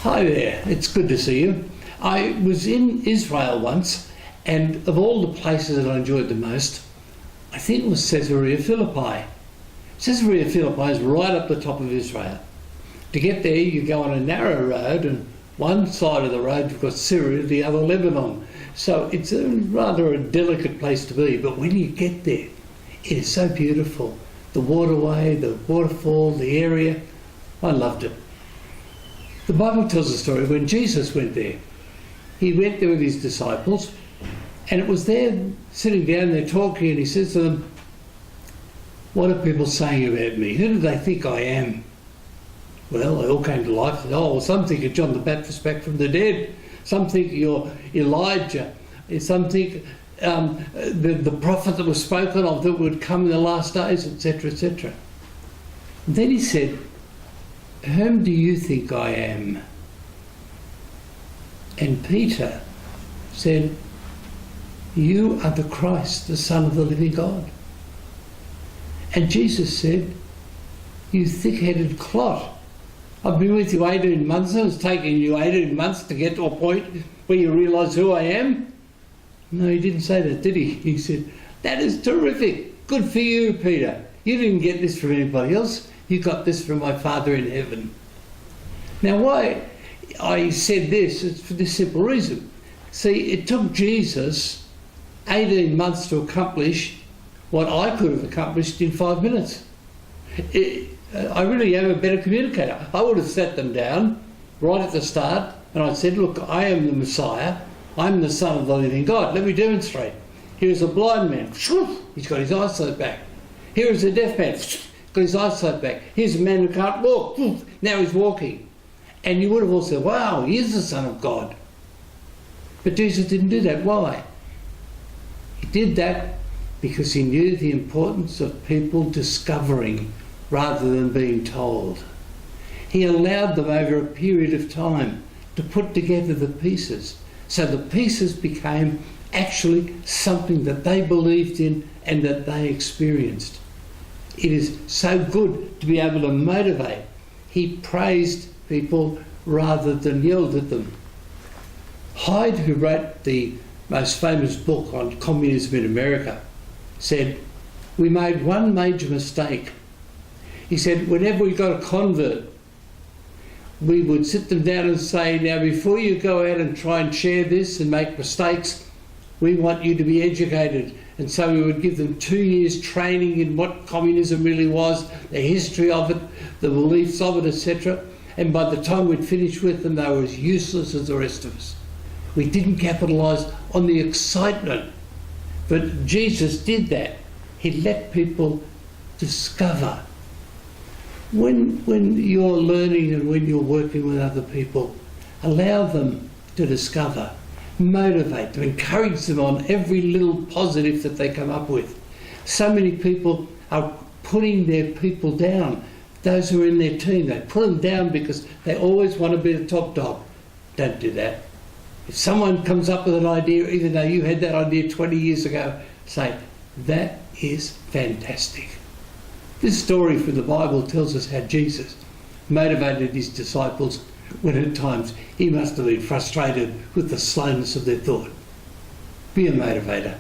Hi there, it's good to see you. I was in Israel once, and of all the places that I enjoyed the most, I think it was Caesarea Philippi. Caesarea Philippi is right up the top of Israel. To get there, you go on a narrow road, and one side of the road you've got Syria, the other Lebanon. So it's rather a delicate place to be, but when you get there, it is so beautiful. The waterway, the waterfall, the area, I loved it. The Bible tells a story when Jesus went there. He went there with his disciples, and it was there sitting down there talking, and he says to them, "What are people saying about me? Who do they think I am?" Well, they all came to life. Oh, some think you're John the Baptist back from the dead. Some think you're Elijah. Some think the prophet that was spoken of that would come in the last days, etc., etc. And then he said, "Whom do you think I am?" And Peter said, "You are the Christ, the Son of the living God." And Jesus said, "You thick-headed clot. I've been with you 18 months and it's taken you 18 months to get to a point where you realise who I am?" No, he didn't say that, did he? He said, "That is terrific. Good for you, Peter. You didn't get this from anybody else. You got this from my Father in heaven." Now, why I said this is for this simple reason. See, it took Jesus 18 months to accomplish what I could have accomplished in 5 minutes. I really am a better communicator. I would have sat them down right at the start and I said, "Look, I am the Messiah. I'm the Son of the living God. Let me demonstrate. Here is a blind man. He's got his eyesight back. Here is a deaf man. Got his eyesight back. Here's a man who can't walk. Now he's walking." And you would have all said, "Wow, he is the Son of God." But Jesus didn't do that. Why? He did that because he knew the importance of people discovering rather than being told. He allowed them over a period of time to put together the pieces. So the pieces became actually something that they believed in and that they experienced. It is so good to be able to motivate. He praised people rather than yelled at them. Hyde, who wrote the most famous book on communism in America, said, "We made one major mistake." He said, whenever we got a convert, we would sit them down and say, "Now, before you go out and try and share this and make mistakes, we want you to be educated." And so we would give them 2 years training in what communism really was, the history of it, the beliefs of it, etc. And by the time we'd finished with them, they were as useless as the rest of us. We didn't capitalise on the excitement. But Jesus did that. He let people discover. When you're learning and when you're working with other people, allow them to discover. Motivate them, encourage them on every little positive that they come up with. So many people are putting their people down. Those who are in their team, they put them down because they always want to be the top dog. Don't do that. If someone comes up with an idea, even though you had that idea 20 years ago, say, "That is fantastic." This story from the Bible tells us how Jesus motivated his disciples when at times he must have been frustrated with the slowness of their thought. Be a motivator.